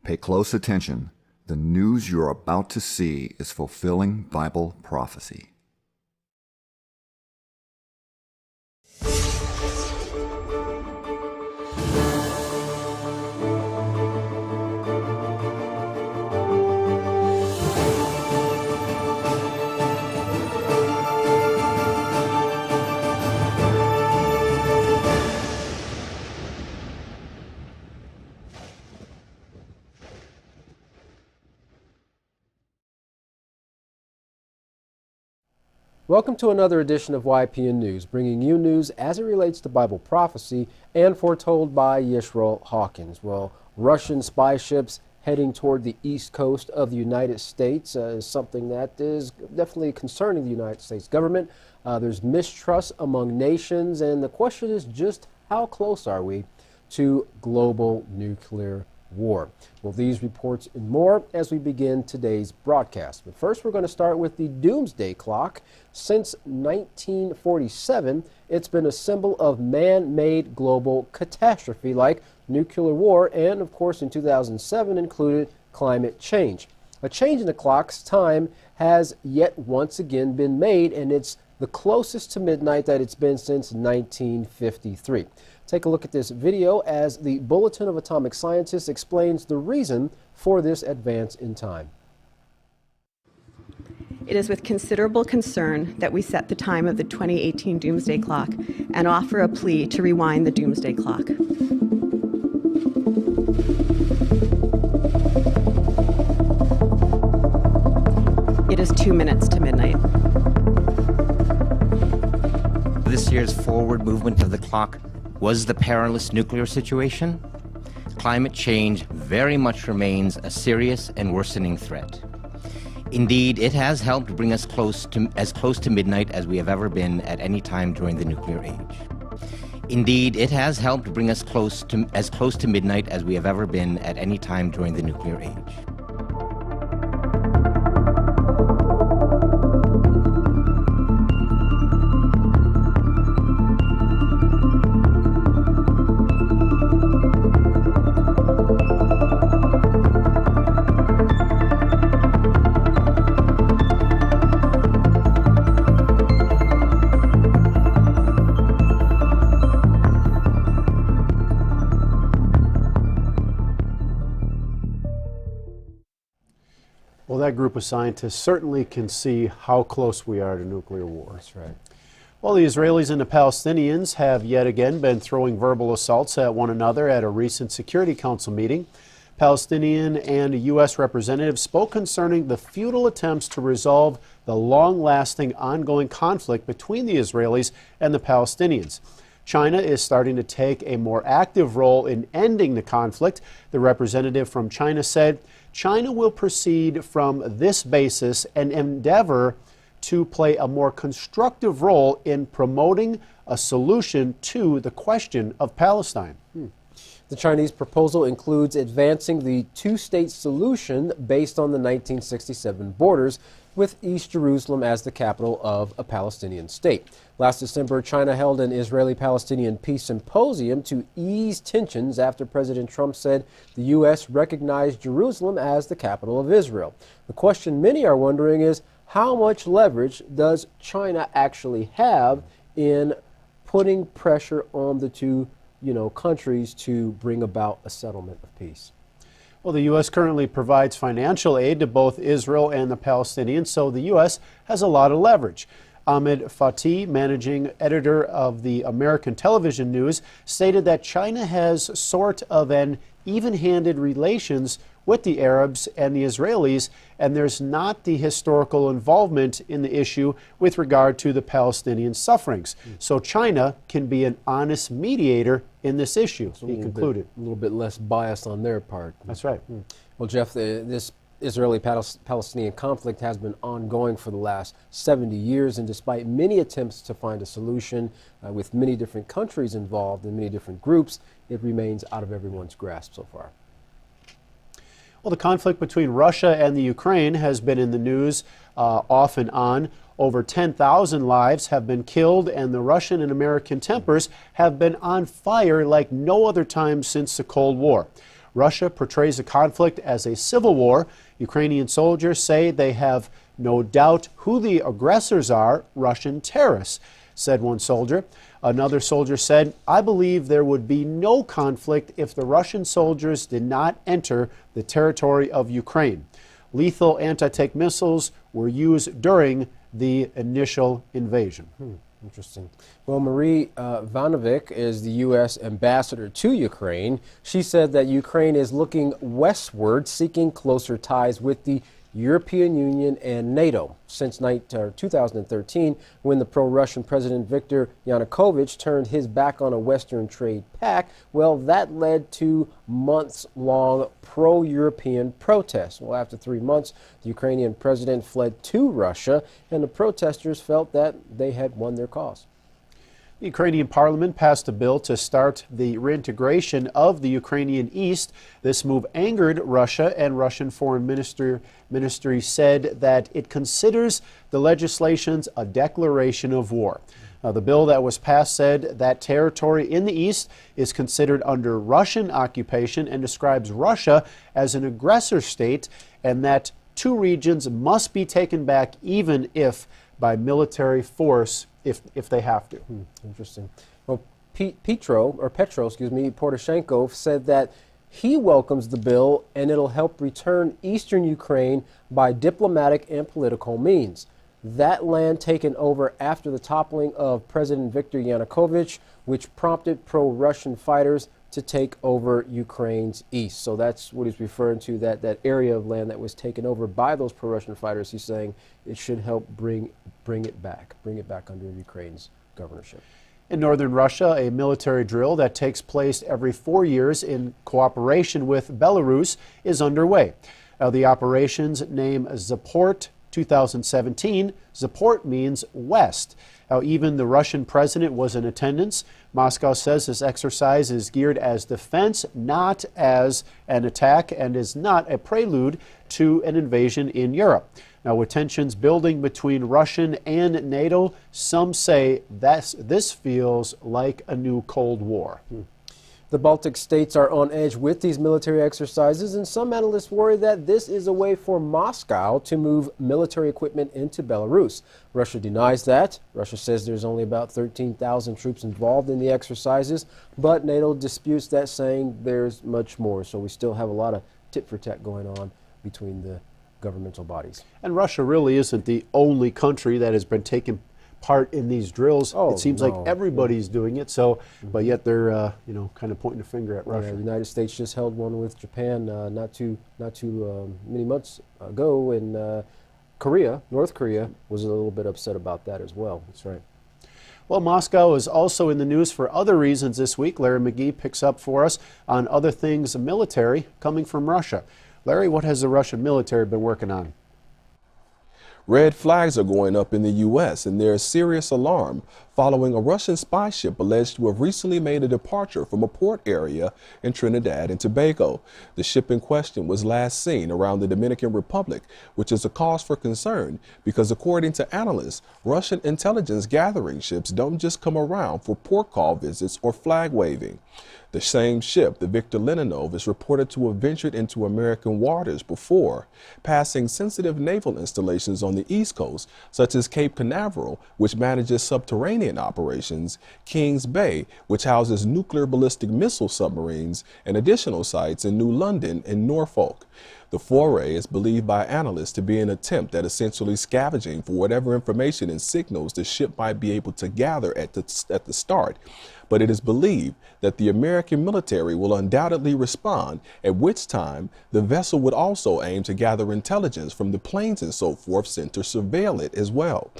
Pay close attention. The news you're about to see is fulfilling Bible prophecy. Welcome to another edition of YPN News, bringing you news as it relates to Bible prophecy and foretold by Yisrael Hawkins. Well, Russian spy ships heading toward the east coast of the United States is something that is definitely concerning the United States government. There's mistrust among nations, and the question is just how close are we to global nuclear war? Well, these reports and more as we begin today's broadcast. But first, we're going to start with the Doomsday Clock. Since 1947, it's been a symbol of man-made global catastrophe like nuclear war and, of course, in 2007 included climate change. A change in the clock's time has yet once again been made, and it's the closest to midnight that it's been since 1953. Take a look at this video as the Bulletin of Atomic Scientists explains the reason for this advance in time. It is with considerable concern that we set the time of the 2018 Doomsday Clock and offer a plea to rewind the Doomsday Clock. It is 2 minutes to midnight. This year's forward movement of the clock was the perilous nuclear situation. Climate change very much remains a serious and worsening threat. Indeed, it has helped bring us as close to midnight as we have ever been at any time during the nuclear age. Indeed, it has helped bring us as close to midnight as we have ever been at any time during the nuclear age. Well, that group of scientists certainly can see how close we are to nuclear war. That's right. Well, the Israelis and the Palestinians have yet again been throwing verbal assaults at one another at a recent Security Council meeting. Palestinian and U.S. representatives spoke concerning the futile attempts to resolve the long-lasting ongoing conflict between the Israelis and the Palestinians. China is starting to take a more active role in ending the conflict. The representative from China said China will proceed from this basis and endeavor to play a more constructive role in promoting a solution to the question of Palestine. The Chinese proposal includes advancing the two-state solution based on the 1967 borders, with East Jerusalem as the capital of a Palestinian state. Last December, China held an Israeli-Palestinian peace symposium to ease tensions after President Trump said the U.S. recognized Jerusalem as the capital of Israel. The question many are wondering is, how much leverage does China actually have in putting pressure on the two countries to bring about a settlement of peace? Well, the U.S. currently provides financial aid to both Israel and the Palestinians, so the U.S. has a lot of leverage. Ahmed Fatih, managing editor of the American Television News, stated that China has sort of an even-handed relations with the Arabs and the Israelis, and there's not the historical involvement in the issue with regard to the Palestinian sufferings. So China can be an honest mediator in this issue, he concluded. A little bit less bias on their part. That's right. Well, Jeff, this Israeli-Palestinian conflict has been ongoing for the last 70 years, and despite many attempts to find a solution with many different countries involved and many different groups, it remains out of everyone's grasp so far. Well, the conflict between Russia and the Ukraine has been in the news off and on. Over 10,000 lives have been killed, and the Russian and American tempers have been on fire like no other time since the Cold War. Russia portrays the conflict as a civil war. Ukrainian soldiers say they have no doubt who the aggressors are, Russian terrorists, said one soldier. Another soldier said, "I believe there would be no conflict if the Russian soldiers did not enter the territory of Ukraine. Lethal anti-tank missiles were used during the initial invasion." Interesting. Well, Marie Vanovic is the U.S. ambassador to Ukraine. She said that Ukraine is looking westward, seeking closer ties with the European Union and NATO. Since 2013, when the pro-Russian President Viktor Yanukovych turned his back on a Western trade pact, well, that led to months-long pro-European protests. Well, after 3 months, the Ukrainian president fled to Russia, and the protesters felt that they had won their cause. The Ukrainian parliament passed a bill to start the reintegration of the Ukrainian East. This move angered Russia, and Russian Foreign Ministry said that it considers the legislations a declaration of war. The bill that was passed said that territory in the East is considered under Russian occupation and describes Russia as an aggressor state, and that two regions must be taken back even if by military force if they have to. Interesting. Well, Petro Poroshenko said that he welcomes the bill and it'll help return eastern Ukraine by diplomatic and political means. That land taken over after the toppling of President Viktor Yanukovych, which prompted pro-Russian fighters to take over Ukraine's east. So that's what he's referring to, that area of land that was taken over by those pro-Russian fighters. He's saying it should help bring it back under Ukraine's governorship. In northern Russia, a military drill that takes place every 4 years in cooperation with Belarus is underway. The operation's name Zaport 2017. Zaport means west. Even the Russian president was in attendance. Moscow says this exercise is geared as defense, not as an attack, and is not a prelude to an invasion in Europe. Now, with tensions building between Russia and NATO, some say that this feels like a new Cold War. The Baltic states are on edge with these military exercises, and some analysts worry that this is a way for Moscow to move military equipment into Belarus. Russia denies that. Russia says there's only about 13,000 troops involved in the exercises, but NATO disputes that, saying there's much more. So we still have a lot of tit-for-tat going on between the governmental bodies. And Russia really isn't the only country that has been taking part in these drills. It seems like everybody's doing it, so but yet they're kind of pointing a finger at Russia. The United States just held one with Japan not too many months ago, and North Korea was a little bit upset about that as well. That's right. Well, Moscow is also in the news for other reasons this week. Larry McGee picks up for us on other things military coming from Russia. Larry, what has the Russian military been working on? Red flags are going up in the U.S., and there is serious alarm following a Russian spy ship alleged to have recently made a departure from a port area in Trinidad and Tobago. The ship in question was last seen around the Dominican Republic, which is a cause for concern because, according to analysts, Russian intelligence gathering ships don't just come around for port call visits or flag waving. The same ship, the Viktor Leninov, is reported to have ventured into American waters before, passing sensitive naval installations on the East Coast, such as Cape Canaveral, which manages subterranean operations, Kings Bay, which houses nuclear ballistic missile submarines, and additional sites in New London and Norfolk. The foray is believed by analysts to be an attempt at essentially scavenging for whatever information and signals the ship might be able to gather at the start. But it is believed that the American military will undoubtedly respond, at which time the vessel would also aim to gather intelligence from the planes and so forth sent to surveil it as well.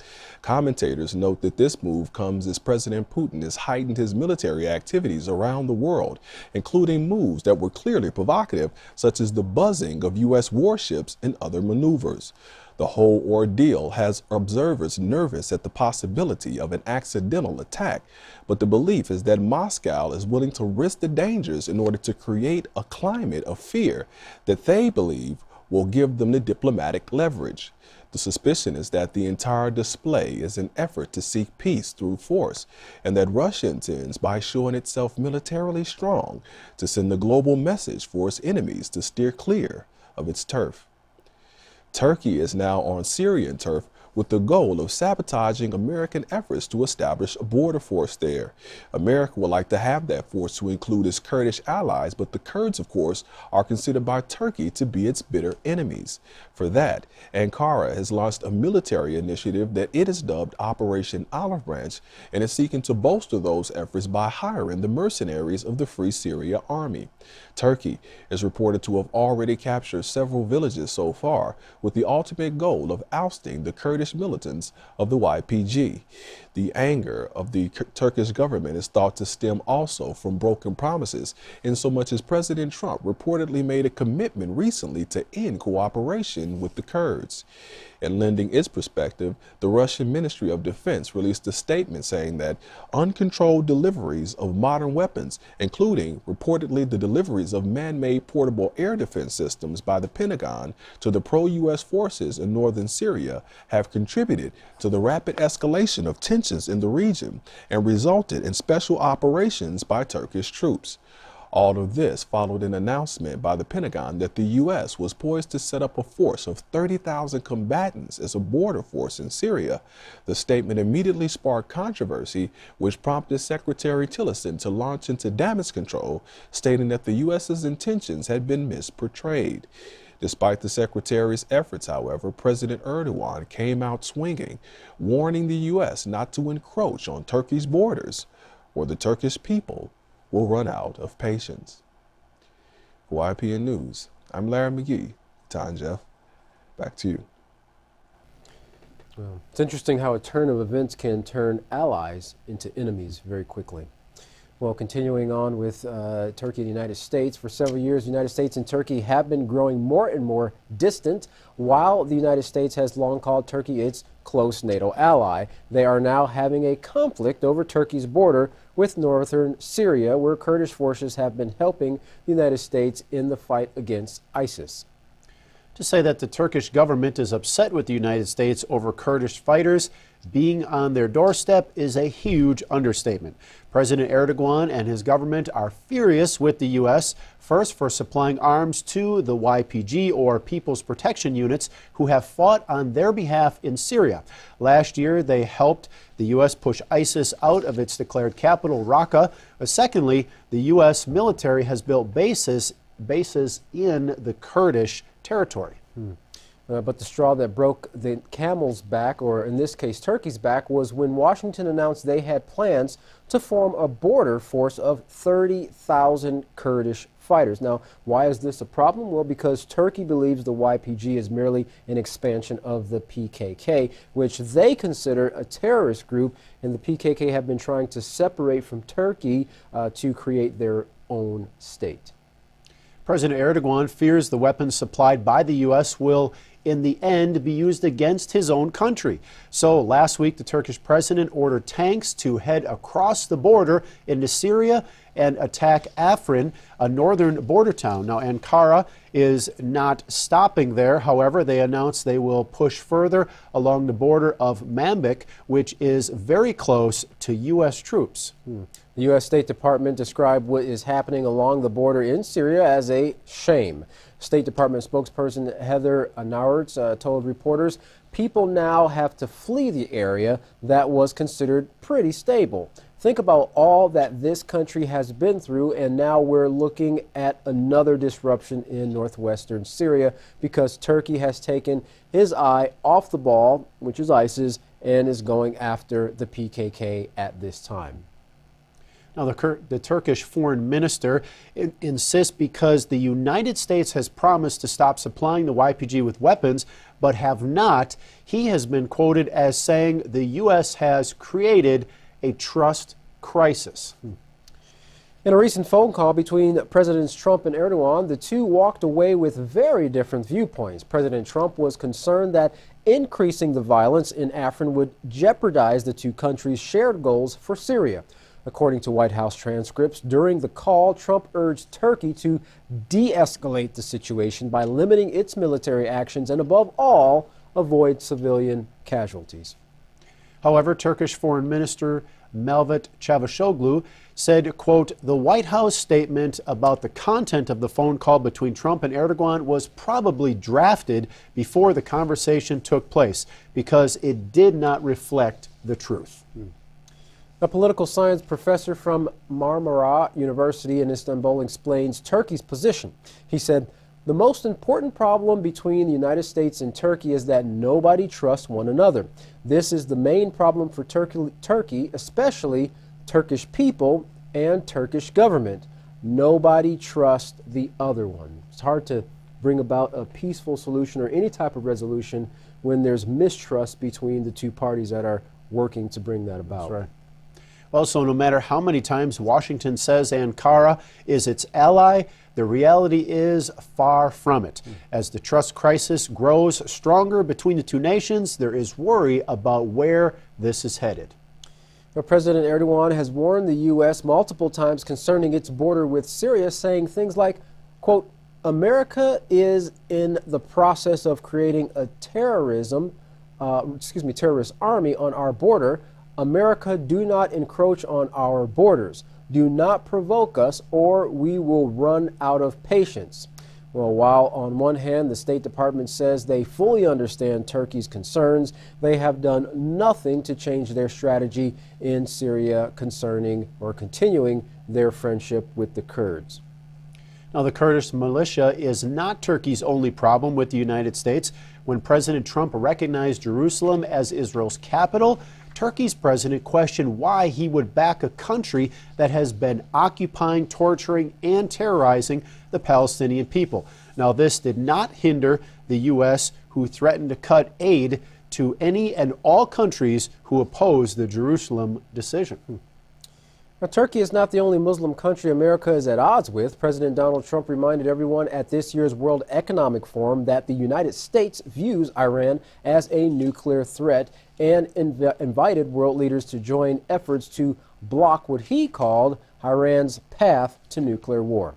Commentators note that this move comes as President Putin has heightened his military activities around the world, including moves that were clearly provocative, such as the buzzing of U.S. warships and other maneuvers. The whole ordeal has observers nervous at the possibility of an accidental attack, but the belief is that Moscow is willing to risk the dangers in order to create a climate of fear that they believe will give them the diplomatic leverage. The suspicion is that the entire display is an effort to seek peace through force, and that Russia intends, by showing itself militarily strong, to send the global message for its enemies to steer clear of its turf. Turkey is now on Syrian turf with the goal of sabotaging American efforts to establish a border force there. America would like to have that force to include its Kurdish allies, but the Kurds, of course, are considered by Turkey to be its bitter enemies. For that, Ankara has launched a military initiative that it has dubbed Operation Olive Branch and is seeking to bolster those efforts by hiring the mercenaries of the Free Syria Army. Turkey is reported to have already captured several villages so far, with the ultimate goal of ousting the Kurdish militants of the YPG. The anger of the Turkish government is thought to stem also from broken promises, in so much as President Trump reportedly made a commitment recently to end cooperation with the Kurds. In lending its perspective, the Russian Ministry of Defense released a statement saying that uncontrolled deliveries of modern weapons, including reportedly the deliveries of man-made portable air defense systems by the Pentagon to the pro-U.S. forces in northern Syria, have contributed to the rapid escalation of tensions in the region and resulted in special operations by Turkish troops. All of this followed an announcement by the Pentagon that the U.S. was poised to set up a force of 30,000 combatants as a border force in Syria. The statement immediately sparked controversy, which prompted Secretary Tillerson to launch into damage control, stating that the U.S.'s intentions had been misportrayed. Despite the secretary's efforts, however, President Erdogan came out swinging, warning the U.S. not to encroach on Turkey's borders, or the Turkish people will run out of patience. For YPN News, I'm Larry McGee. Time, Jeff. Back to you. Well, it's interesting how a turn of events can turn allies into enemies very quickly. Well, continuing on with Turkey and the United States, for several years, the United States and Turkey have been growing more and more distant, while the United States has long called Turkey its close NATO ally. They are now having a conflict over Turkey's border with northern Syria, where Kurdish forces have been helping the United States in the fight against ISIS. To say that the Turkish government is upset with the United States over Kurdish fighters being on their doorstep is a huge understatement. President Erdogan and his government are furious with the U.S., first for supplying arms to the YPG, or People's Protection Units, who have fought on their behalf in Syria. Last year, they helped the U.S. push ISIS out of its declared capital, Raqqa. Secondly, the U.S. military has built bases in the Kurdish territory. But the straw that broke the camel's back, or in this case Turkey's back, was when Washington announced they had plans to form a border force of 30,000 Kurdish fighters. Now, why is this a problem? Well, because Turkey believes the YPG is merely an expansion of the PKK, which they consider a terrorist group, and the PKK have been trying to separate from Turkey to create their own state. President Erdogan fears the weapons supplied by the U.S. will, in the end, be used against his own country. So last week, the Turkish president ordered tanks to head across the border into Syria and attack Afrin, a northern border town. Now, Ankara is not stopping there. However, they announced they will push further along the border of Manbij, which is very close to U.S. troops. The U.S. State Department described what is happening along the border in Syria as a shame. State Department spokesperson Heather Nauert told reporters people now have to flee the area that was considered pretty stable. Think about all that this country has been through, and now we're looking at another disruption in northwestern Syria because Turkey has taken his eye off the ball, which is ISIS, and is going after the PKK at this time. Now, the Turkish foreign minister insists because the United States has promised to stop supplying the YPG with weapons, but have not. He has been quoted as saying the U.S. has created a trust crisis. In a recent phone call between Presidents Trump and Erdogan, the two walked away with very different viewpoints. President Trump was concerned that increasing the violence in Afrin would jeopardize the two countries' shared goals for Syria. According to White House transcripts, during the call, Trump urged Turkey to de-escalate the situation by limiting its military actions and, above all, avoid civilian casualties. However, Turkish Foreign Minister Mevlut Çavuşoğlu said, quote, "The White House statement about the content of the phone call between Trump and Erdogan was probably drafted before the conversation took place because it did not reflect the truth." A political science professor from Marmara University in Istanbul explains Turkey's position. He said, "The most important problem between the United States and Turkey is that nobody trusts one another. This is the main problem for Turkey, especially Turkish people and Turkish government. Nobody trusts the other one." It's hard to bring about a peaceful solution or any type of resolution when there's mistrust between the two parties that are working to bring that about. That's right. Well, so no matter how many times Washington says Ankara is its ally, the reality is far from it. As the trust crisis grows stronger between the two nations, there is worry about where this is headed. Now, President Erdogan has warned the U.S. multiple times concerning its border with Syria, saying things like, quote, "America is in the process of creating a terrorist army on our border. America, do not encroach on our borders. Do not provoke us, or we will run out of patience." Well, while on one hand the State Department says they fully understand Turkey's concerns, they have done nothing to change their strategy in Syria concerning or continuing their friendship with the Kurds. Now, the Kurdish militia is not Turkey's only problem with the United States. When President Trump recognized Jerusalem as Israel's capital, Turkey's president questioned why he would back a country that has been occupying, torturing, and terrorizing the Palestinian people. Now, this did not hinder the U.S., who threatened to cut aid to any and all countries who oppose the Jerusalem decision. Now, Turkey is not the only Muslim country America is at odds with. President Donald Trump reminded everyone at this year's World Economic Forum that the United States views Iran as a nuclear threat and invited world leaders to join efforts to block what he called Iran's path to nuclear war.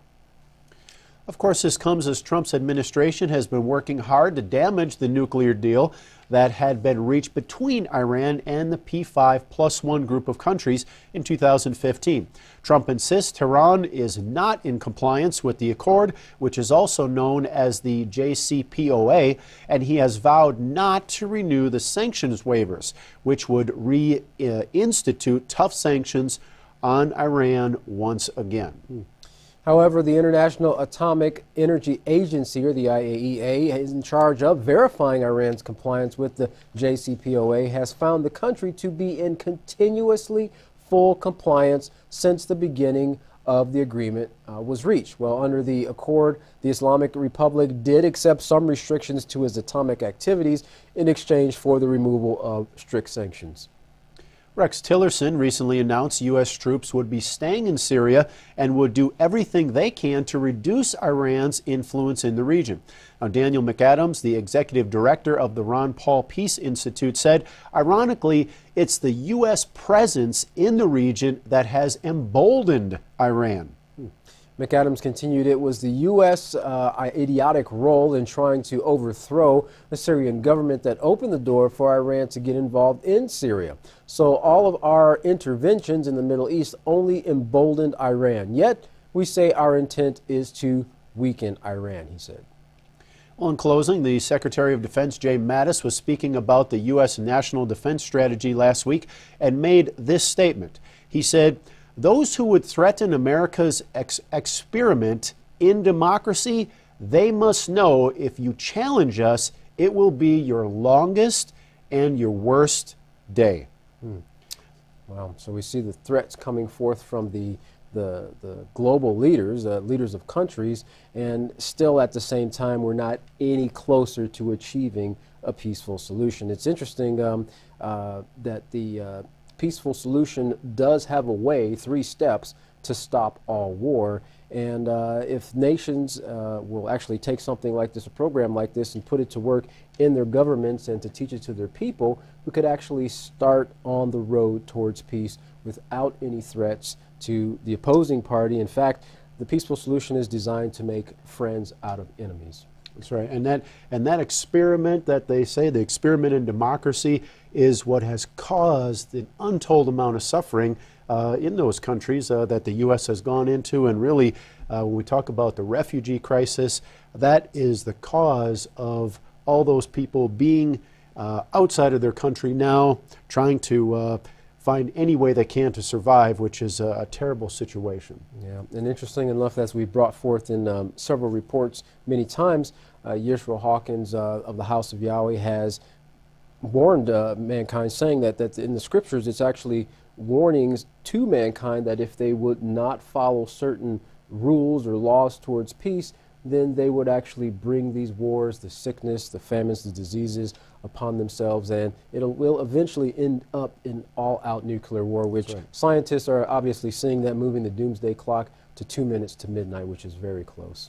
Of course, this comes as Trump's administration has been working hard to damage the nuclear deal that had been reached between Iran and the P5+1 group of countries in 2015. Trump insists Tehran is not in compliance with the accord, which is also known as the JCPOA, and he has vowed not to renew the sanctions waivers, which would reinstitute tough sanctions on Iran once again. However, the International Atomic Energy Agency, or the IAEA, is in charge of verifying Iran's compliance with the JCPOA, has found the country to be in continuously full compliance since the beginning of the agreement was reached. Well, under the accord, the Islamic Republic did accept some restrictions to its atomic activities in exchange for the removal of strict sanctions. Rex Tillerson recently announced U.S. troops would be staying in Syria and would do everything they can to reduce Iran's influence in the region. Now, Daniel McAdams, the executive director of the Ron Paul Peace Institute, said, ironically, it's the U.S. presence in the region that has emboldened Iran. McAdams continued it was the U.S. Idiotic role in trying to overthrow the Syrian government that opened the door for Iran to get involved in Syria. So all of our interventions in the Middle East only emboldened Iran. Yet we say our intent is to weaken Iran, he said. Well, in closing, the Secretary of Defense, Jay Mattis, was speaking about the U.S. National Defense Strategy last week and made this statement. He said, "Those who would threaten America's experiment in democracy, they must know if you challenge us, it will be your longest and your worst day." Wow. So we see the threats coming forth from the global leaders, leaders of countries, and still at the same time we're not any closer to achieving a peaceful solution. It's interesting that the peaceful solution does have a way, 3 steps, to stop all war. And if nations will actually take something like this, a program like this, and put it to work in their governments and to teach it to their people, we could actually start on the road towards peace without any threats to the opposing party. In fact, the peaceful solution is designed to make friends out of enemies. That's right. And that experiment that they say, the experiment in democracy, is what has caused an untold amount of suffering in those countries that the U.S. has gone into. And really, when we talk about the refugee crisis, that is the cause of all those people being outside of their country now, trying to find any way they can to survive, which is a terrible situation. Yeah, and interesting enough, as we brought forth in several reports many times, Yisrael Hawkins of the House of Yahweh has warned mankind, saying that in the scriptures it's actually warnings to mankind that if they would not follow certain rules or laws towards peace, then they would actually bring these wars, the sickness, the famines, the diseases upon themselves, and it will eventually end up in all-out nuclear war, which scientists are obviously seeing that moving the doomsday clock to 2 minutes to midnight, which is very close.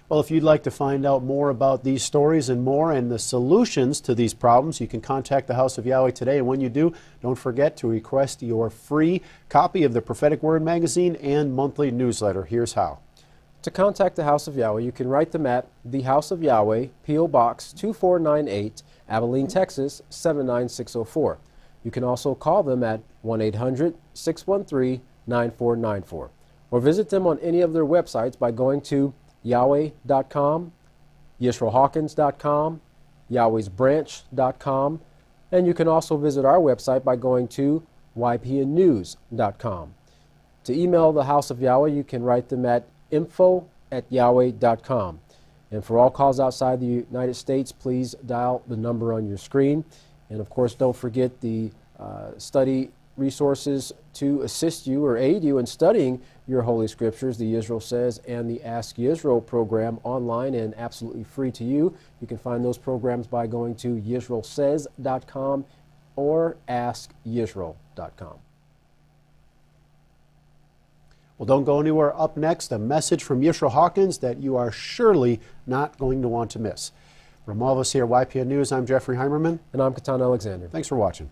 Well, if you'd like to find out more about these stories and more and the solutions to these problems, you can contact the House of Yahweh today. And when you do, don't forget to request your free copy of the Prophetic Word magazine and monthly newsletter. Here's how. To contact the House of Yahweh, you can write them at the House of Yahweh, P.O. Box 2498, Abilene, Texas 79604. You can also call them at 1-800-613-9494, or visit them on any of their websites by going to Yahweh.com, YisraelHawkins.com, Yahweh'sBranch.com, and you can also visit our website by going to YPNnews.com. To email the House of Yahweh, you can write them at info@yahweh.com. And for all calls outside the United States, please dial the number on your screen. And of course, don't forget the study resources to assist you or aid you in studying your Holy Scriptures, the Yisrael Says and the Ask Yisrael program, online and absolutely free to you. You can find those programs by going to YisraelSays.com or AskYisrael.com. Well, don't go anywhere. Up next, a message from Yisrael Hawkins that you are surely not going to want to miss. From all of us here at YPN News, I'm Jeffrey Heimerman. And I'm Katan Alexander. Thanks for watching.